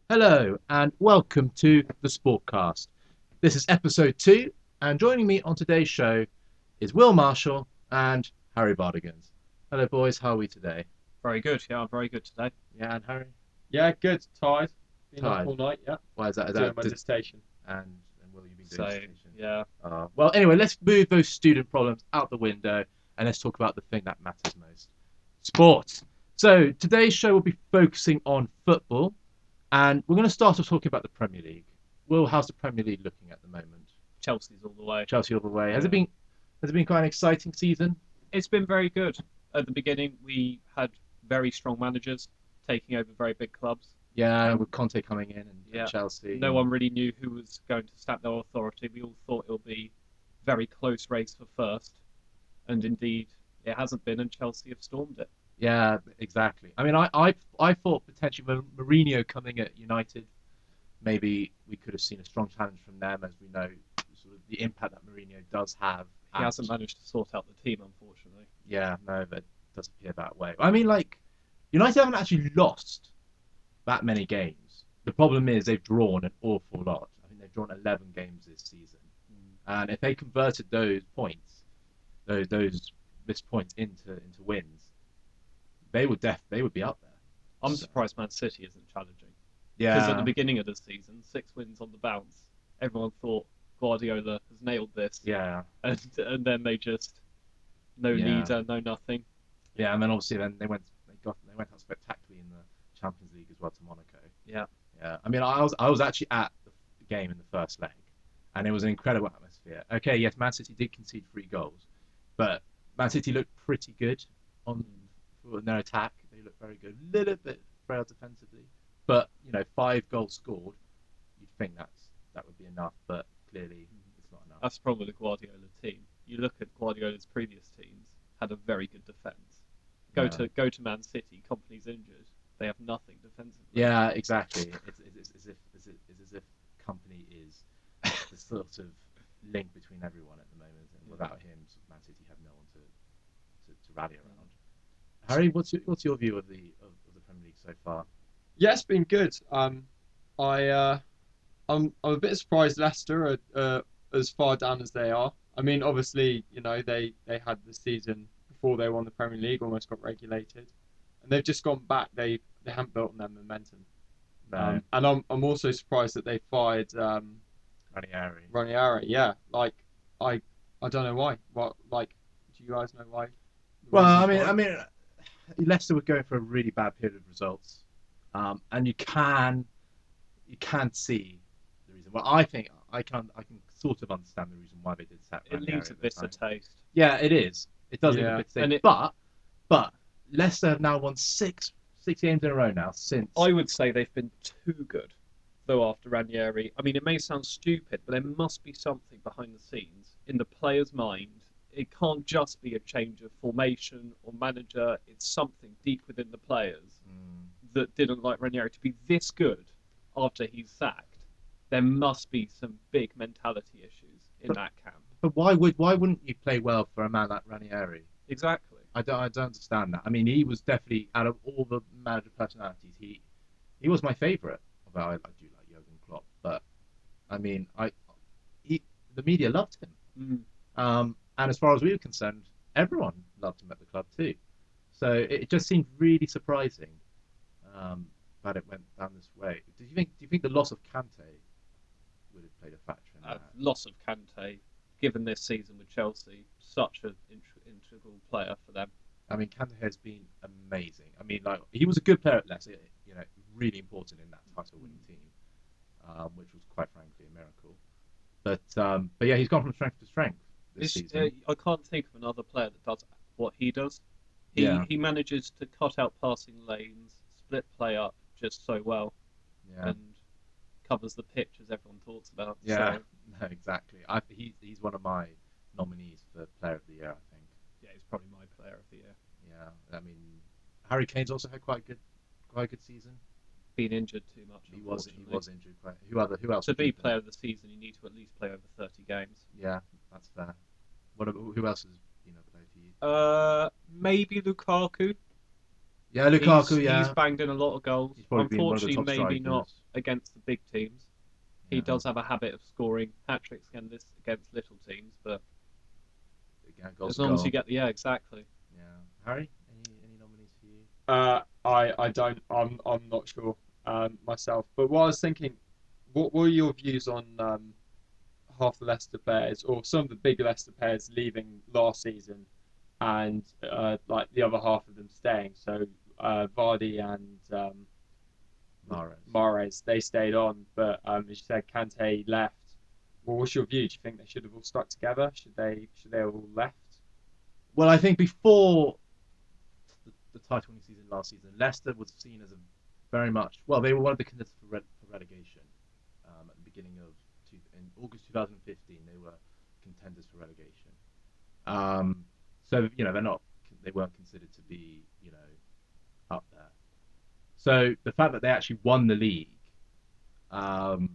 Hello and welcome to the Sportcast. This is episode 2, and joining me on today's show is Will Marshall and Harry Vardigans. Hello, boys. How are we today? Very good. Yeah, I'm very good today. Yeah, and Harry? Yeah, good. Tired. Been up Tired. all night. Yeah, Why is that? doing my dissertation. And Will, you've been doing Same. dissertation? Yeah. Well, anyway, let's move those student problems out the window and let's talk about the thing that matters most: sports. So today's show will be focusing on football. And we're going to start off talking about the Premier League. Will, how's the Premier League looking at the moment? Chelsea's all the way. Chelsea all the way. Has Yeah. it been quite an exciting season? It's been very good. At the beginning, we had very strong managers taking over very big clubs. Yeah, with Conte coming in and Yeah. Chelsea. No one really knew who was going to stamp their authority. We all thought it would be very close race for first, and indeed it hasn't been, and Chelsea have stormed it. Yeah, exactly. I mean, I thought potentially Mourinho coming at United, maybe we could have seen a strong challenge from them, as we know sort of the impact that Mourinho does have. He hasn't managed to sort out the team, unfortunately. Yeah, no, that does appear that way. I mean, like, United haven't actually lost that many games. The problem is they've drawn an awful lot. I think they've drawn 11 games this season, and if they converted those points, those missed points into wins, they would be up there. I'm So- surprised Man City isn't challenging. Yeah, Because at the beginning of the season, 6 wins on the bounce, everyone thought Guardiola has nailed this, yeah, and then they just no Yeah. leader, no nothing. yeah, and then obviously they went out spectacularly in the Champions League as well to Monaco. Yeah, Yeah, I mean, I was actually at the game in the first leg, and it was an incredible atmosphere. Okay, yes, Man City did concede 3 goals, but Man City looked pretty good on their attack. They looked very good, a little bit frail defensively, but 5 goals scored. You'd think that would be enough, but clearly it's not enough. that's the problem with the Guardiola team. You look at Guardiola's previous teams, had a very good defense. Go Yeah. to Man City, Company's injured, they have nothing defensively. Yeah, exactly. It's as if Company is the sort of link between everyone at the moment, and without him, Man City have no one to rally around. Harry, what's your view of the Premier League so far? Yeah, it's been good. I'm a bit surprised Leicester are as far down as they are. I mean, obviously, they had the season before they won the Premier League, almost got regulated, and they've just gone back. They haven't built on their momentum. No, And I'm also surprised that they fired Ranieri. Ranieri. Yeah, like I don't know why. What, like, do you guys know why? The Well, reasons why? I mean, Leicester were going for a really bad period of results, and you can see the reason. Well, I think I can sort of understand the reason why they did sack It Ranieri leaves a at the bitter time. taste. Yeah, it is. It does leave a Yeah. bit to say. And But Leicester have now won six games in a row now since. I would say they've been too good, though, after Ranieri. I mean, it may sound stupid, but there must be something behind the scenes in the player's mind. It can't just be a change of formation or manager. It's something deep within the players that didn't like Ranieri to be this good after he's sacked. There must be some big mentality issues in that camp. But why wouldn't you play well for a man like Ranieri? Exactly. I don't understand that. I mean, he was definitely out of all the manager personalities, he was my favourite. Although I do like Jurgen Klopp, but I mean, the media loved him. And as far as we were concerned, everyone loved him at the club too. So it just seemed really surprising that it went down this way. Do you think the loss of Kante would have played a factor in that? Loss of Kante, given this season with Chelsea, such an integral player for them. I mean, Kante has been amazing. I mean, like, he was a good player at Leicester, really important in that title-winning team, which was quite frankly a miracle. But yeah, he's gone from strength to strength this season. I can't think of another player that does what he does. Yeah. He manages to cut out passing lanes, split play up just so well, Yeah, and covers the pitch as everyone talks about. yeah, So, no, exactly. He's one of my nominees for Player of the Year, I think. yeah, he's probably my player of the year. Yeah, I mean, Harry Kane's also had quite a good season. Been injured too much. He was unfortunately. injured. Who else? To would you be think? player of the season, you need to at least play over 30 games. Yeah, that's fair. Who else has been a player for you? Maybe Lukaku. Yeah, He's Lukaku. he's Yeah, banged in a lot of goals. he's probably been one of the Unfortunately, top maybe not strikers. against the big teams. He Yeah, does have a habit of scoring hat tricks against little teams, but again, goals as to long as you goal. get exactly. Yeah, Harry, any nominees for you? I don't. I'm not sure myself. But what I was thinking, what were your views on half the Leicester players or some of the big Leicester players leaving last season, and like the other half of them staying? So Vardy and Mahrez. Mahrez, they stayed on, but as you said, Kante left. Well, what's your view? Do you think they should have all stuck together? Should they have all left? Well, I think before the title winning season last season, Leicester was seen as a very much well. They were one of the contenders for relegation at the beginning of in August 2015. They were contenders for relegation. So they weren't considered to be up there. So the fact that they actually won the league, um,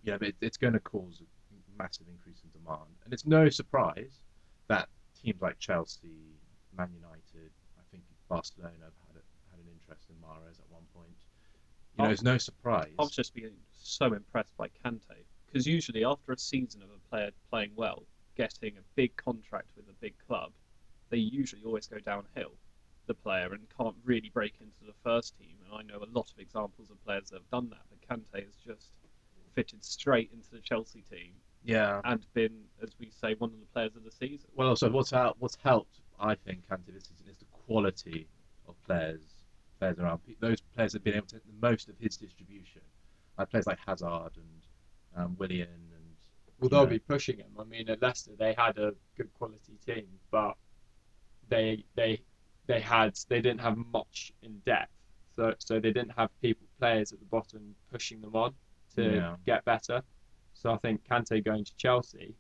it's going to cause a massive increase in demand, and it's no surprise that teams like Chelsea, Man United, I think Barcelona have had an interest in Mahrez at one point. It's no I've surprise. just been so impressed by Kante because usually after a season of a player playing well, getting a big contract with a big club, they usually always go downhill. The player and can't really break into the first team. And I know a lot of examples of players that have done that, but Kante has just fitted straight into the Chelsea team Yeah. and been, as we say, one of the players of the season. Well, also what's helped, I think, Kante this season is the quality of players around. Those players have been able to hit the most of his distribution. Like players like Hazard and Willian and Well, you they'll know be pushing him. I mean, at Leicester they had a good quality team, but they they they didn't have much in depth. So they didn't have players at the bottom pushing them on to yeah. get better. So I think Kante going to Chelsea,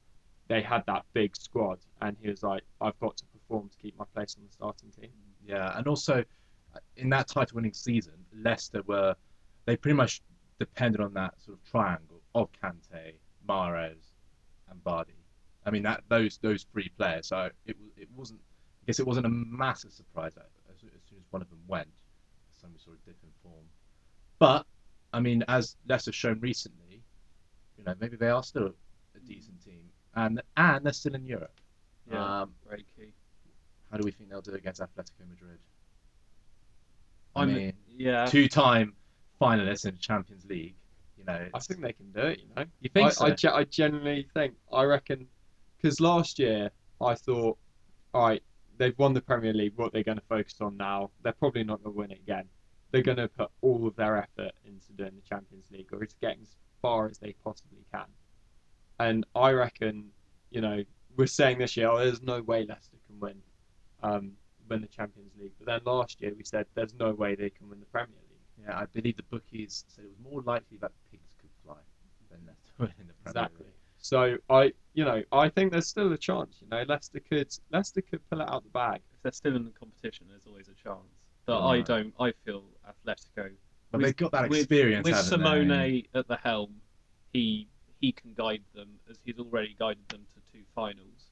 they had that big squad, and he was like, I've got to perform to keep my place on the starting team. Yeah, and also in that title-winning season, they pretty much depended on that sort of triangle of Kante, Mahrez, and Vardy. I mean those three players. So it wasn't. I guess it wasn't a massive surprise as soon as one of them went. Some sort of dip in form. But I mean, as Leicester's shown recently, maybe they are still a decent team, and they're still in Europe. Yeah, very key. How do we think they'll do against Atletico Madrid? I I'm mean, yeah. two-time finalists in the Champions League. I think they can do it. You think so? I genuinely think. I reckon because last year I thought, all right, they've won the Premier League. What they're going to focus on now? They're probably not going to win it again. They're going to put all of their effort into doing the Champions League or into getting as far as they possibly can. And I reckon, we're saying this year, there's no way Leicester can um, win the Champions League. But then last year we said there's no way they can win the Premier League. Yeah, I believe the bookies said it was more likely that pigs could fly than Leicester win in the Premier Exactly. League. So I think there's still a chance. Leicester could pull it out the bag. If they're still in the competition, there's always a chance. But Right. I don't. I feel Atletico. But they've got that experience, with haven't Simone they? at the helm. He can guide them as he's already guided them to two finals.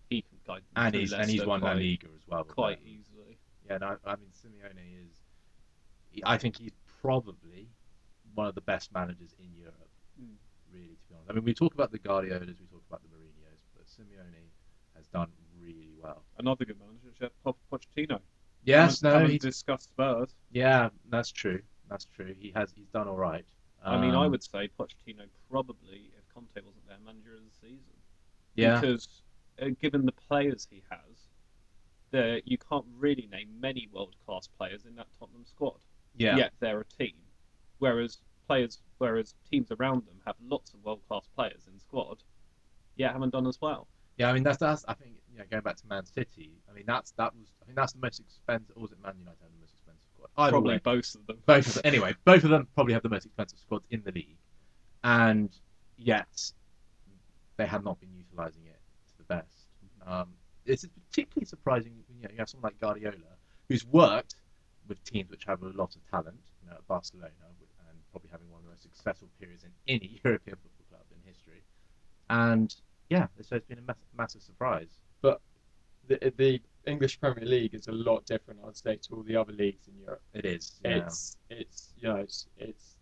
He can guide them And through he's Leicester won La Liga as well. quite easily. Yeah, no, I mean Simeone is. I think he's probably one of the best managers in Europe. Really, to be honest. I mean, we talk about the Guardiolas, we talk about the Mourinhos, but Simeone has done really well. Another good manager, Jeff Pochettino. Yes, haven't discussed Spurs. Yeah, that's true. That's true. He's done all right. I mean, I would say Pochettino probably, if Conte wasn't their manager of the season. Yeah. Because given the players he has, you can't really name many world-class players in that Tottenham squad. Yeah. Yet they're a team. Whereas teams around them have lots of world-class players in the squad, yet haven't done as well. Yeah, I mean that's I think going back to Man City, I mean that's the most expensive, or was it Man United had the most expensive squad? Either Probably way, both of them. both of them. Anyway, both of them probably have the most expensive squads in the league, and yet they have not been utilising it to the best. It's particularly surprising. You have someone like Guardiola, who's worked with teams which have a lot of talent, at Barcelona, and probably having one of the most successful periods in any European football club in history. And yeah, so it's been a massive surprise. But the English Premier League is a lot different, I'd say, to all the other leagues in Europe. It is. Yeah. It's it's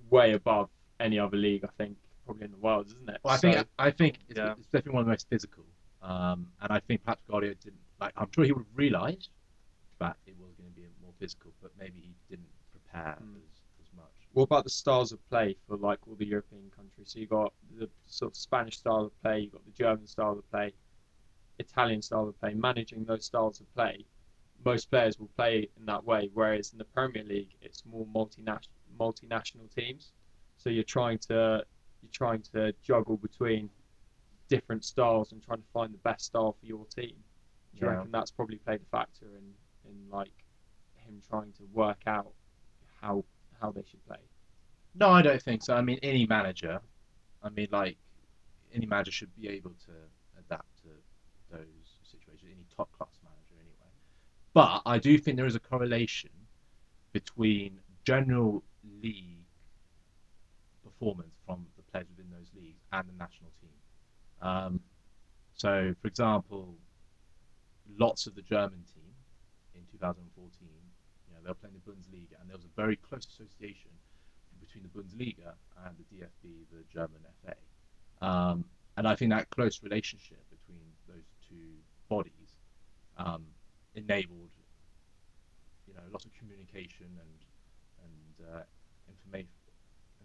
way above any other league, I think, probably in the world, isn't it? Well, I think it's definitely one of the most physical. And I think perhaps Guardiola didn't like. I'm sure he would have realised that it was going to be more physical, but maybe he didn't prepare as much. What about the styles of play for like all the European countries? So you got the sort of Spanish style of play, you got the German style of play, Italian style of play. Managing those styles of play, most players will play in that way. Whereas in the Premier League, it's more multinational teams. So you're trying to juggle between different styles and trying to find the best style for your team. Do you Yeah. reckon that's probably played a factor in like him trying to work out how they should play? No, I don't think so. I mean, any manager should be able to adapt to those situations. Any top class manager, anyway. But I do think there is a correlation between general league performance from the players within those leagues and the national team. So, for example, lots of the German team in 2014, they were playing the Bundesliga, and there was a very close association between the Bundesliga and the DFB, the German FA. And I think that close relationship between those two bodies enabled, lots of communication and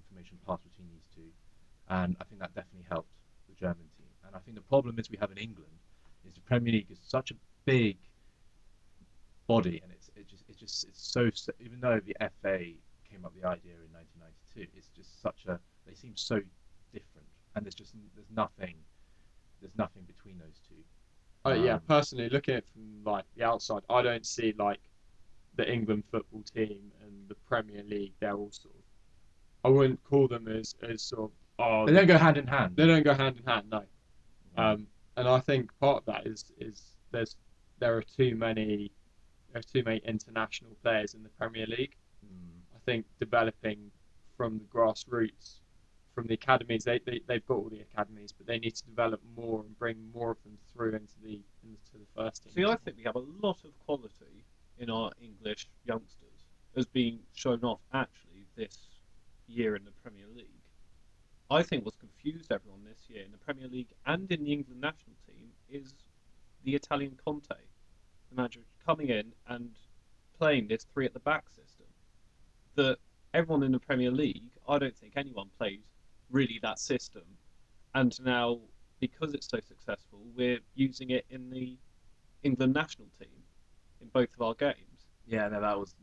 information passed between these two, and I think that definitely helped the German team. And I think the problem is we have in England is the Premier League is such a big body, and it's so even though the FA came up with the idea in 1992, it's just they seem so different, and there's nothing between those two. Yeah, personally, looking at it from like the outside, I don't see like the England football team and the Premier League. They're all sort of. I wouldn't call them as sort of. Oh, They don't go hand in hand. They don't go hand in hand. No. And I think part of that is there are too many international players in the Premier League. I think developing from the grassroots, from the academies, they've got all the academies, but they need to develop more and bring more of them through into the first team. See, I think we have a lot of quality in our English youngsters as being shown off actually this year in the Premier League. I think what's confused everyone this year in the Premier League and in the England national team is the Italian Conte, the manager coming in and playing this three at the back system. That everyone in the Premier League, I don't think anyone plays really that system. And now, because it's so successful, we're using it in the England national team in both of our games. Yeah, no, that's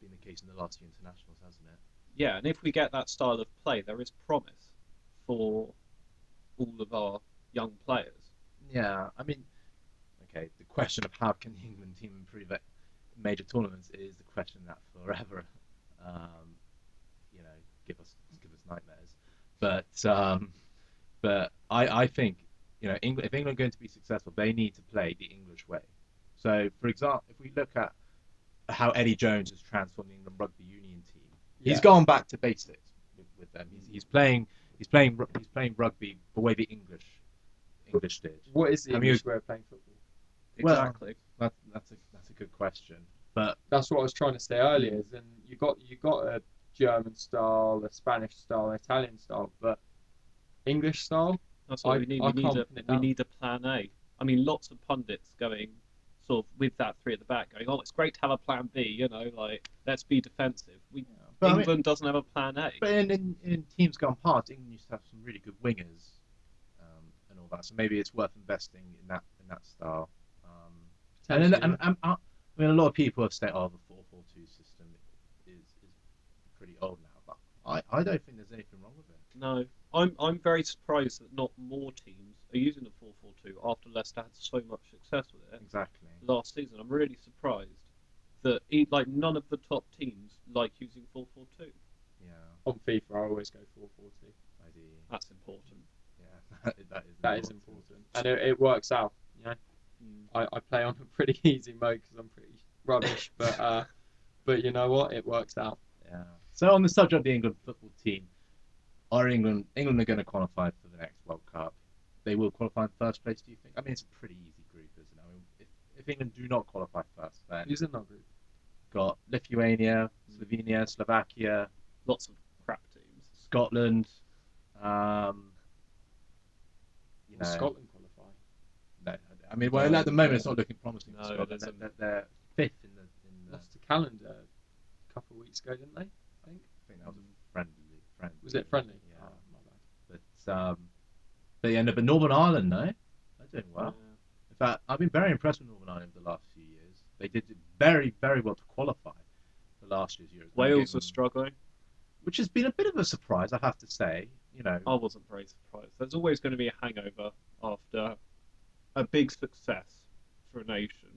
been the case in the last few internationals, hasn't it? Yeah, and if we get that style of play, there is promise for all of our young players. Yeah, I mean, okay, the question of how can the England team improve at major tournaments is the question that forever, give us nightmares. But I think England, if England are going to be successful, they need to play the English way. So, for example, if we look at how Eddie Jones has transformed the England rugby union team, he's gone back to basics with them. He's playing rugby the way the English did. What is the English way of playing football? Exactly. Well, that's a good question. But that's what I was trying to say earlier. Is then you got a German style, a Spanish style, an Italian style, but English style. That's what we need. We need a plan A. I mean, lots of pundits going sort of with that three at the back, going, "Oh, it's great to have a plan B." Like let's be defensive. England doesn't have a plan A. But in teams gone past, England used to have some really good wingers and all that. So maybe it's worth investing in that style. I mean, a lot of people have said, "Oh, the 4-4-2 system is pretty old now," but I don't think there's anything wrong with it. No, I'm very surprised that not more teams are using the 4-4-2 after Leicester had so much success with it. Exactly. Last season, I'm really surprised that none of the top teams like using 4-4-2. Yeah. On FIFA, I always go 4-4-2. That's important. Yeah, that is important, and it works out. I play on a pretty easy mode because I'm pretty rubbish, but you know what? It works out. Yeah. So on the subject of the England football team, England are going to qualify for the next World Cup. they will qualify in first place, do you think? I mean, it's a pretty easy group, isn't it? I mean, if England do not qualify first, then Who's in that group? got Lithuania, Slovenia, Slovakia, Lots of crap teams. Scotland. Um, you Will know, Scotland qualify? no, I mean, well, No, at the moment, no. it's not looking promising for No, it Scotland. isn't. They're fifth in the. Lost to Calendar a couple of weeks ago, didn't they? I think. I think that was a friendly. Was it friendly? Yeah. Oh, my bad. But yeah, no, but Northern Ireland, no, they're doing well. Yeah. In fact, I've been very impressed with Northern Ireland the last few years. They did very, very well to qualify for last year's Euros. Wales was struggling. which has been a bit of a surprise, I have to say. You know, I wasn't very surprised. There's always going to be a hangover after a big success for a nation,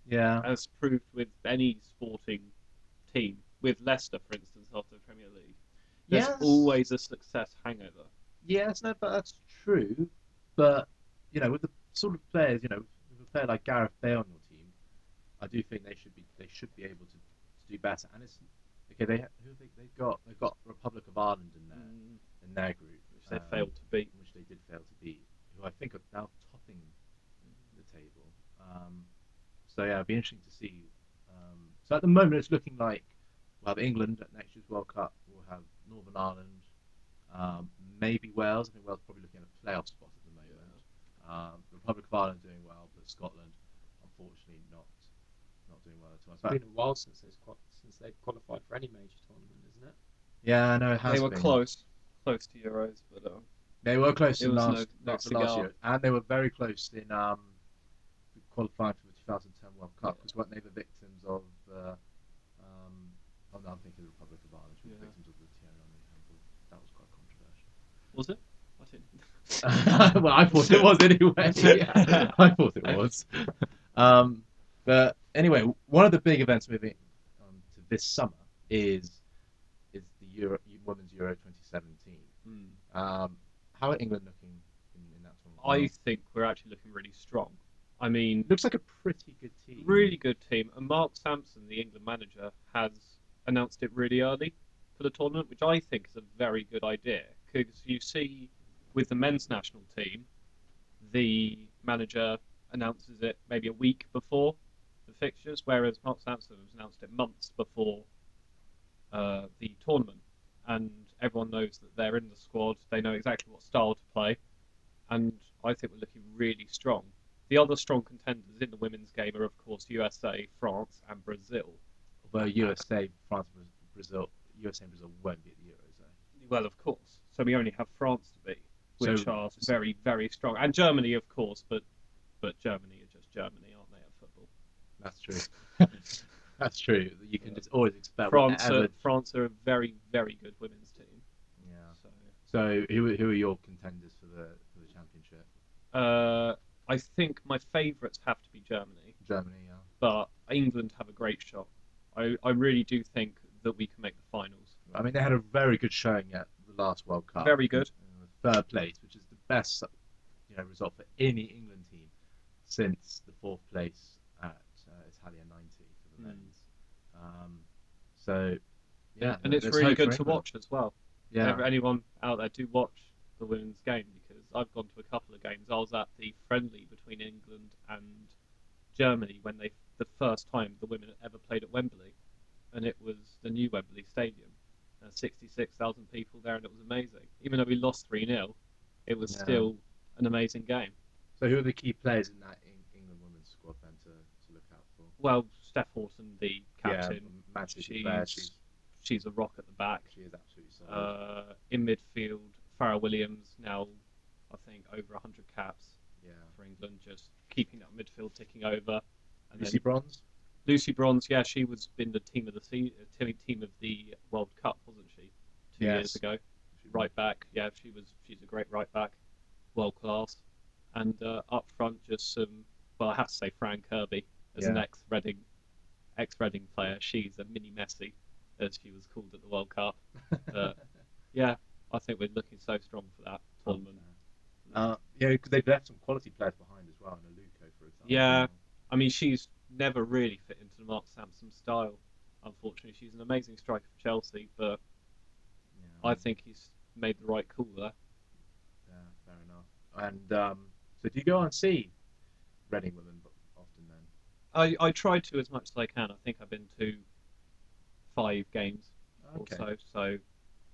yeah, as proved with any sporting team. With Leicester, for instance, after the Premier League, there's yes, always a success hangover. yes, no, but that's true. But you know, with the sort of players, you know, with a player like Gareth Bale on your team, I do think they should be able to do better. And it's okay. They've got Republic of Ireland in their group, Which they failed to beat. which they did fail to beat, who I think are now topping the table. So yeah, it'll be interesting to see. So at the moment, it's looking like we'll have England at next year's World Cup. We'll have Northern Ireland, maybe Wales. I think Wales probably looking at a playoff spot at the moment. The Republic of Ireland doing well, but Scotland, unfortunately, not doing well at all. It's been a while since they've qualified for any major tournament, isn't it? Yeah, I know it has They were been. close to Euros, but They were close It in was no last cigar. year, and they were very close in qualifying for the 2010 World Cup. Because weren't they the victims of? Oh no, I'm thinking the Republic of Ireland. Were the victims of the Thierry Henry handball. That was quite controversial. was it? I didn't. Well, I thought it was anyway. I thought it was. But anyway, one of the big events moving on to this summer is the Women's Euro 2017. How are England looking in that tournament? I think we're actually looking really strong. I mean, Looks like a pretty good team. really good team. And Mark Sampson, the England manager, has announced it really early for the tournament, which I think is a very good idea. Because you see, with the men's national team, the manager announces it maybe a week before the fixtures, whereas Mark Sampson has announced it months before the tournament. And everyone knows that they're in the squad. They know exactly what style to play. And I think we're looking really strong. The other strong contenders in the women's game are, of course, USA, France, and Brazil. Although USA, France, Brazil, USA and Brazil won't be at the Euros, though. Well, of course. So we only have France to beat, which So- are very, very strong. And Germany, of course, but Germany are just Germany, aren't they, at football? That's true. That's true. You can just always expect whatever. France are a very, very good women's team. Yeah. So, So who are your contenders for the championship? I think my favourites have to be Germany, Germany, yeah. but England have a great shot. I really do think that we can make the finals. I mean, they had a very good showing at the last World Cup. Very good. Third place, which is the best, result for any England team since the fourth place at Italia 90 for the men's. So, yeah, And it's there's really hope for good to England. watch as well. Yeah, Anyone out there, do watch the women's game, because I've gone to a couple of games. I was at the friendly between England and Germany when the first time the women ever played at Wembley, and it was the new Wembley Stadium. 66,000 people there, and it was amazing. Even though we lost 3-0, it was still an amazing game. So who are the key players in that England women's squad then to look out for? Well, Steph Houghton, the captain, Manchester player, she's a rock at the back. she is absolutely solid. In midfield, Farrah Williams, now I think over 100 caps for England, just keeping that midfield ticking over. And Lucy Bronze? Lucy Bronze, yeah, she was been the team of the World Cup, wasn't she? 2 years ago. Right back, yeah, she's a great right back, world class. And up front, just I have to say Fran Kirby as an ex-Reading player. She's a mini Messi, as she was called at the World Cup. Yeah, I think we're looking so strong for that tournament. Because they've left some quality players behind as well, in Aluko, for example. Yeah, I mean, she's never really fit into the Mark Sampson style, unfortunately. She's an amazing striker for Chelsea, but I think he's made the right call there. Yeah, fair enough. And so do you go and see Reading women often then? I try to as much as I can. I think I've been to 5 games or Okay. so.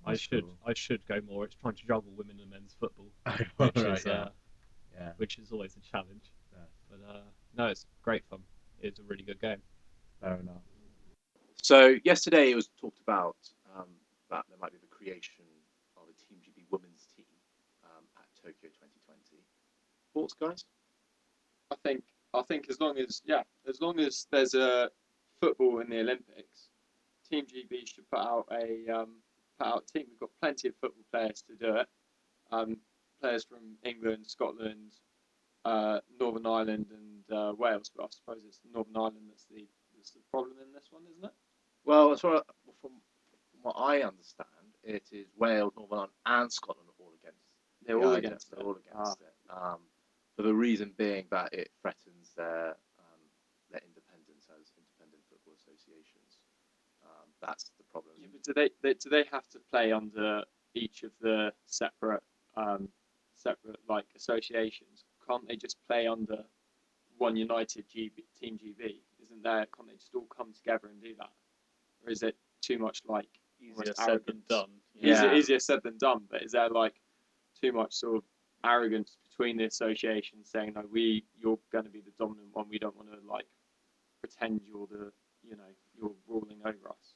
That's cool. I should go more. It's trying to juggle women and men's football, Right, which is yeah. Yeah. which is always a challenge. Yeah. But no, it's great fun. It's a really good game. Fair enough. So yesterday it was talked about that there might be the creation of a Team GB women's team at Tokyo 2020. Thoughts, guys? I think as long as there's a football in the Olympics, Team GB should put out a team. We've got plenty of football players to do it. Players from England, Scotland, Northern Ireland, and Wales. But I suppose it's Northern Ireland that's the problem in this one, isn't it? Well, from what I understand, it is Wales, Northern Ireland, and Scotland are all against. They're all against They're all against it. For the reason being that it threatens their independence as independent football associations. That's the problem. Yeah, but do they have to play under each of the separate like associations? Can't they just play under one united Team GB? Isn't there? Can't they just all come together and do that? Or is it too much like Easier said than arrogance? done. Yeah. Easier said than done. But is there like too much sort of arrogance between the associations saying, no, you're going to be the dominant one. We don't want to like pretend you're you're ruling over us.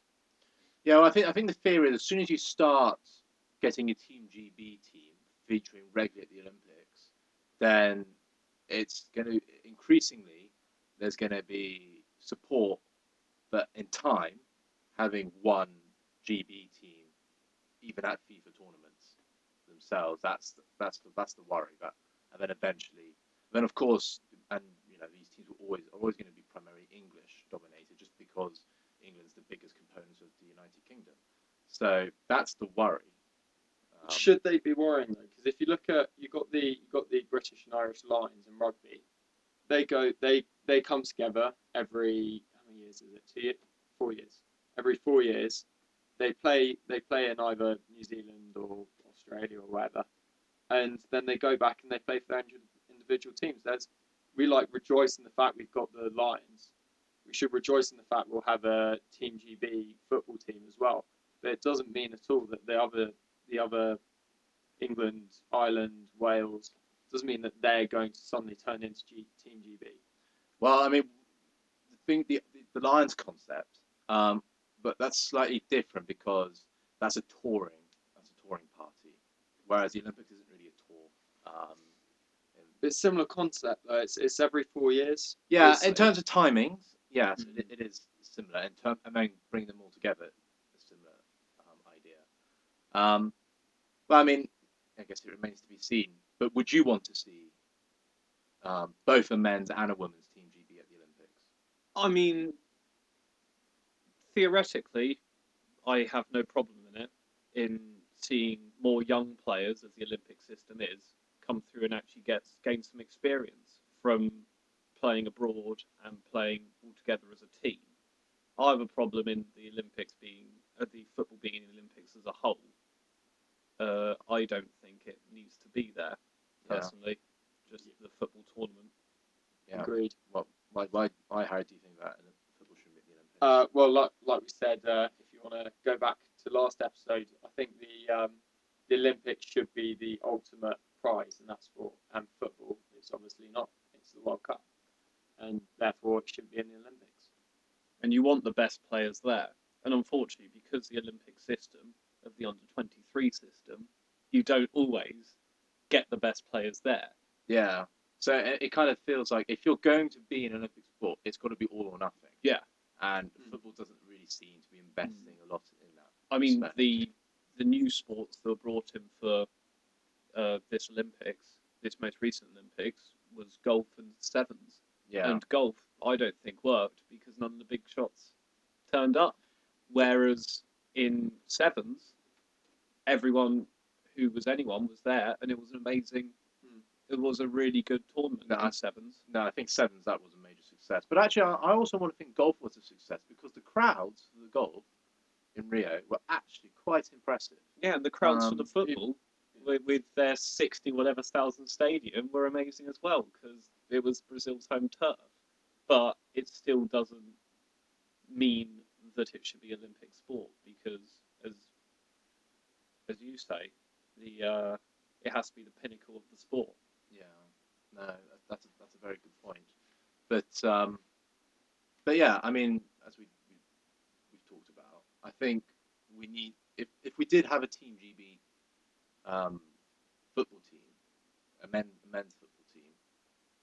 Yeah, well, I think the theory is as soon as you start getting a Team GB team featuring regularly at the Olympics, then it's going to increasingly there's going to be support, but in time having one GB team, even at FIFA tournaments themselves, that's the worry. But and then eventually, then of course, and these teams are always going to be primarily English dominated, just because England's the biggest component of the United Kingdom. So that's the worry. Should they be worrying though? Because if you look at you got the British and Irish Lions in rugby, they come together every how many years is it? 2 years, 4 years. Every 4 years, they play in either New Zealand or Australia or wherever, and then they go back and they play for their individual teams. We like rejoice in the fact we've got the Lions. We should rejoice in the fact we'll have a Team GB football team as well. But it doesn't mean at all that the other England, Ireland, Wales doesn't mean that they're going to suddenly turn into Team GB. Well, I mean, the Lions concept, but that's slightly different because that's a touring party, whereas the Olympics isn't really a tour. It's similar concept though. It's every 4 years. Yeah, Basically. in terms of timings, yes, it is similar. And then bring them all together, a similar idea. But I mean, I guess it remains to be seen. But would you want to see both a men's and a women's Team GB at the Olympics? I mean, theoretically, I have no problem in it in seeing more young players, as the Olympic system is, come through and actually gain some experience from playing abroad and playing all together as a team. I have a problem in the Olympics the football being in the Olympics as a whole. I don't think it needs to be there, personally. Just the football tournament. Yeah. Agreed. Well, why, Harry, do you think that football shouldn't be at the Olympics? Well, like we said, if you want to go back to last episode, I think the Olympics should be the ultimate prize in that sport, and football is obviously not. It's the World Cup, and therefore it should be in the Olympics. And you want the best players there. And unfortunately, because the Olympic system of the under-23 system, you don't always get the best players there. Yeah. So it kind of feels like if you're going to be an Olympic sport, it's got to be all or nothing. Yeah. And football doesn't really seem to be investing a lot in that. I mean, the new sports that were brought in for this most recent Olympics, was golf and sevens. Yeah. And golf, I don't think worked because none of the big shots turned up. Whereas in sevens, anyone was there, and it was an amazing. It was a really good tournament in sevens. No, I think sevens, that was a major success. But actually, I also want to think golf was a success because the crowds for the golf in Rio were actually quite impressive. Yeah, and the crowds for the football with their 60 whatever thousand stadium were amazing as well because it was Brazil's home turf. But it still doesn't mean that it should be Olympic sport because, as you say, it has to be the pinnacle of the sport. Yeah, no, that's a very good point. But yeah, I mean, as we've talked about, I think we need if we did have a Team GB football team, a men's football team,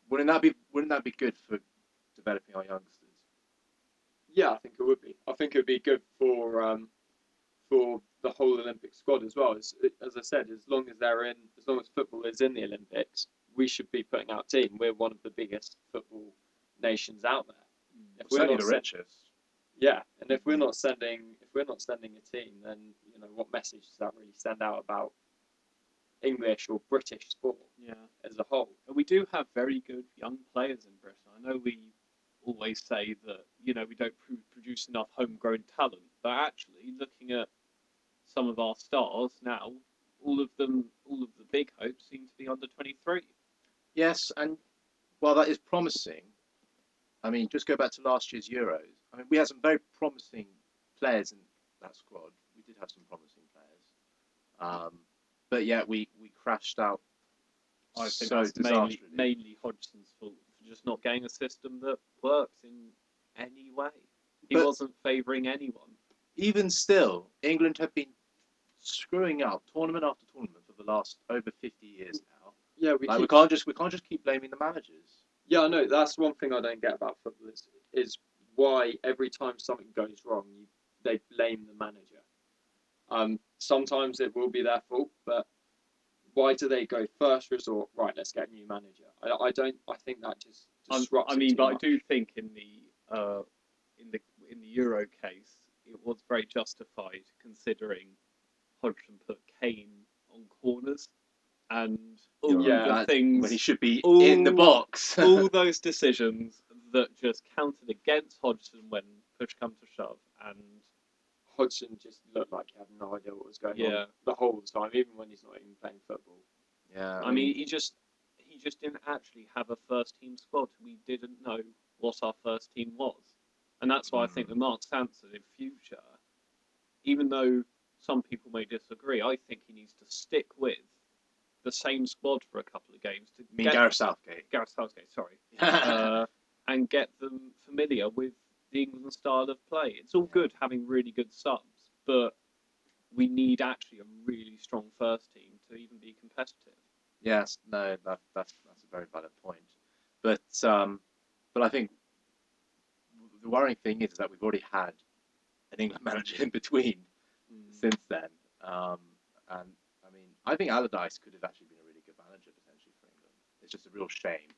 wouldn't that be good for developing our youngsters? Yeah, I think it would be. I think it would be good for the whole Olympic squad as well. As I said, as long as football is in the Olympics, we should be putting out a team. We're one of the biggest football nations out there. If we're Certainly not the richest. yeah, and if we're not sending a team, then what message does that really send out about English or British sport Yeah. as a whole? And we do have very good young players in Britain. I know we always say that we don't produce enough homegrown talent, but actually looking at some of our stars now, all of the big hopes seem to be under 23. Yes, and while that is promising, I mean, just go back to last year's Euros. I mean, we had some very promising players in that squad. We did have some promising players, but yet we crashed out. I think so that's disastrously. mainly Hodgson's fault for just not getting a system that worked in any way. He But- wasn't favouring anyone. Even still, England have been screwing up tournament after tournament for the last over 50 years now. Yeah, we can't just keep blaming the managers. Yeah, I know. That's one thing I don't get about football is why every time something goes wrong, they blame the manager. Sometimes it will be their fault, but why do they go first resort? Right, let's get a new manager. I don't. I think that just disrupts. I do think in the Euro case, it was very justified considering Hodgson put Kane on corners and all the things when he should be in the box. all those decisions that just counted against Hodgson when push come to shove, and Hodgson just looked like he had no idea what was going Yeah. on the whole time, even when he's not even playing football. Yeah, I mean, he just didn't actually have a first team squad. We didn't know what our first team was, and that's why I think that Mark Sampson in future, even though some people may disagree, I think he needs to stick with the same squad for a couple of games to get Gareth Southgate. Gareth Southgate, sorry, and get them familiar with the England style of play. It's all good having really good subs, but we need actually a really strong first team to even be competitive. Yes, no, that's a very valid point. But I think the worrying thing is that we've already had an England manager in between since then. And I mean, I think Allardyce could have actually been a really good manager potentially for England. It's just a real shame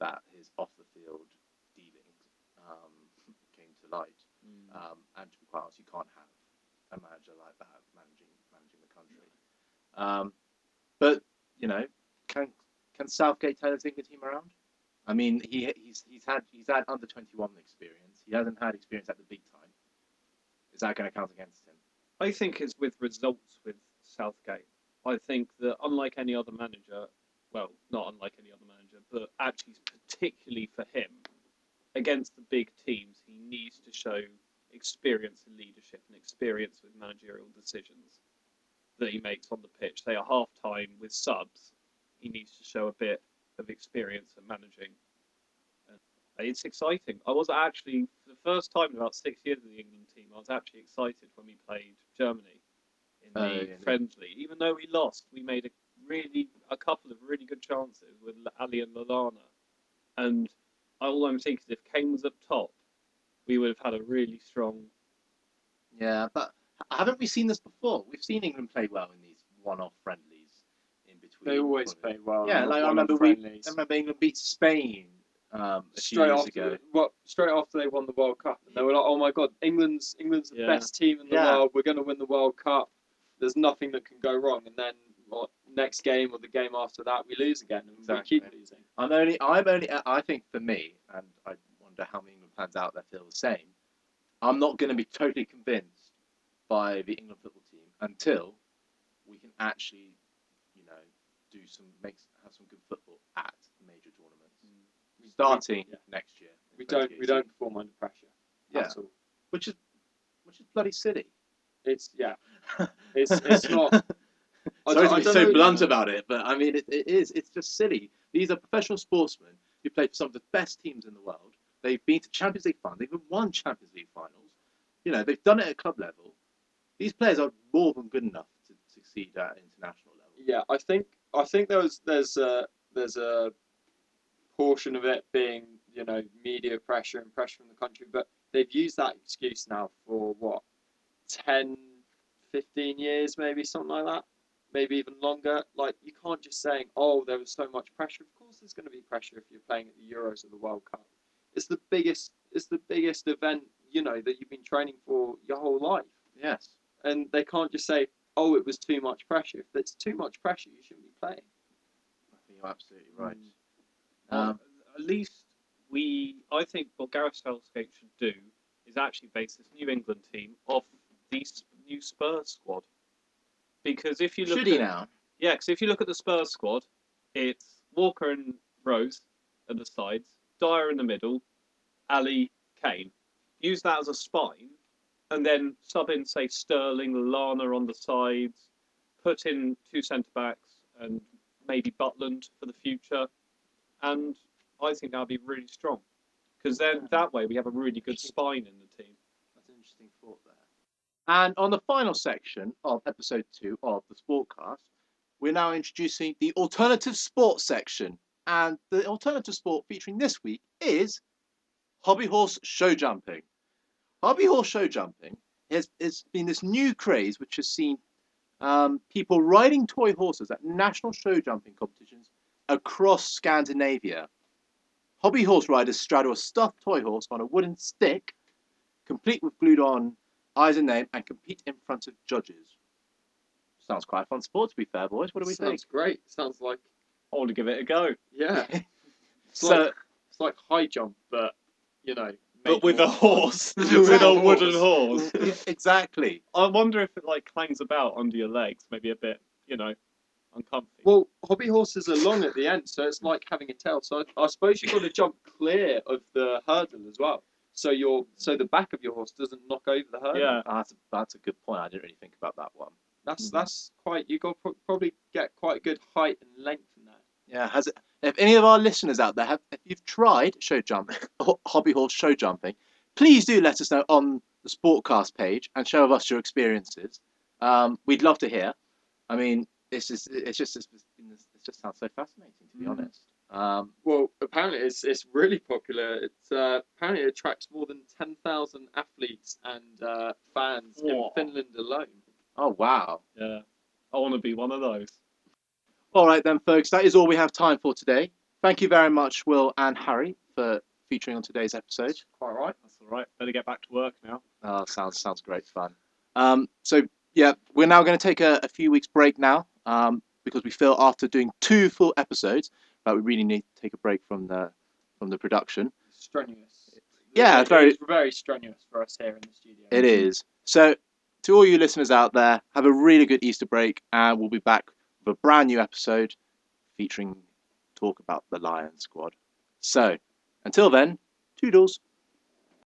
that his off the field dealings came to light. And to be quite honest, you can't have a manager like that managing the country. But can Southgate turn his England team around? I mean, he's had under 21 experience. He hasn't had experience at the big time. Is that going to count against him? I think it's with results with Southgate. I think that unlike any other manager, well, not unlike any other manager, but actually particularly for him, against the big teams, he needs to show experience in leadership and experience with managerial decisions that he makes on the pitch. Say at half time with subs, he needs to show a bit of experience at managing. And it's exciting. I was actually, for the first time in about 6 years of the England team, I was actually excited when we played Germany in the friendly. Even though we lost, we made a couple of really good chances with Ali and Lallana. And all I'm thinking is if Kane was up top, we would have had a really strong. Yeah, but haven't we seen this before? We've seen England play well in these one-off friendlies in between. They always play well. Yeah, like I remember England beat Spain a few years ago. Straight after they won the World Cup, and they were like, "Oh my God, England's the best team in the world. We're going to win the World Cup. There's nothing that can go wrong." And then next game or the game after that, we lose again, and we keep losing. I think for me, and I wonder how many England fans out there feel the same. I'm not going to be totally convinced by the England football team until we can actually, have some good football at major tournaments, starting next year. We don't perform under pressure. Yeah. At all. Which is bloody silly. It's it's not. Sorry to be so blunt about it, but I mean it is. It's just silly. These are professional sportsmen who play for some of the best teams in the world. They've been to Champions League finals. They've won Champions League finals. You know, they've done it at club level. These players are more than good enough to succeed at international level. Yeah, I think there's a portion of it being, you know, media pressure and pressure from the country, but they've used that excuse now for what, 10, 15 years, maybe something like that, maybe even longer. Like, you can't just say, oh, there was so much pressure. Of course there's going to be pressure if you're playing at the Euros or the World Cup. It's the biggest event, you know, that you've been training for your whole life. Yes. And they can't just say, oh, it was too much pressure. If there's too much pressure, you shouldn't be playing. I think you're absolutely right. At least I think what Gareth Southgate should do is actually base this New England team off the new Spurs squad. Because if you look because if you look at the Spurs squad, it's Walker and Rose at the sides, Dyer in the middle, Ali, Kane. Use that as a spine, and then sub in, say, Sterling, Lallana on the sides, put in 2 centre-backs and maybe Butland for the future. And I think that would be really strong. Because then that way we have a really good spine in the team. That's an interesting thought there. And on the final section of episode 2 of the Sportcast, we're now introducing the alternative sport section. And the alternative sport featuring this week is hobby horse show jumping. Hobby horse show jumping has been this new craze which has seen people riding toy horses at national show jumping competitions across Scandinavia. Hobby horse riders straddle a stuffed toy horse on a wooden stick, complete with glued on eyes and name, and compete in front of judges. Sounds quite a fun sport, to be fair, boys. What do we think? Sounds great. Sounds like I want to give it a go. Yeah. It's like high jump, but you know, but with a horse, with a wooden horse. Yeah, exactly. I wonder if it like clangs about under your legs, maybe a bit, you know, uncomfy. Well, hobby horses are long at the end, so it's like having a tail. So I suppose you've got to jump clear of the hurdle as well. So the back of your horse doesn't knock over the hurdle. Yeah, that's a good point. I didn't really think about that one. That's quite. You got to probably get quite good height and length in there. Yeah, if any of our listeners out there if you've tried show jumping, hobby horse show jumping, please do let us know on the Sportcast page and share with us your experiences. We'd love to hear. I mean, it just sounds so fascinating, to be honest. Well, apparently it's really popular. It's apparently it attracts more than 10,000 athletes and fans in Finland alone. Oh wow! Yeah, I want to be one of those. All right then, folks. That is all we have time for today. Thank you very much, Will and Harry, for featuring on today's episode. Quite right. That's all right. Better get back to work now. Oh, sounds great fun. So yeah, we're now going to take a few weeks break now, because we feel after doing 2 full episodes that we really need to take a break from the production. Strenuous. Yeah, it's very strenuous for us here in the studio. It is. So to all you listeners out there, have a really good Easter break, and we'll be back with a brand new episode featuring talk about the Lion Squad. So until then, toodles.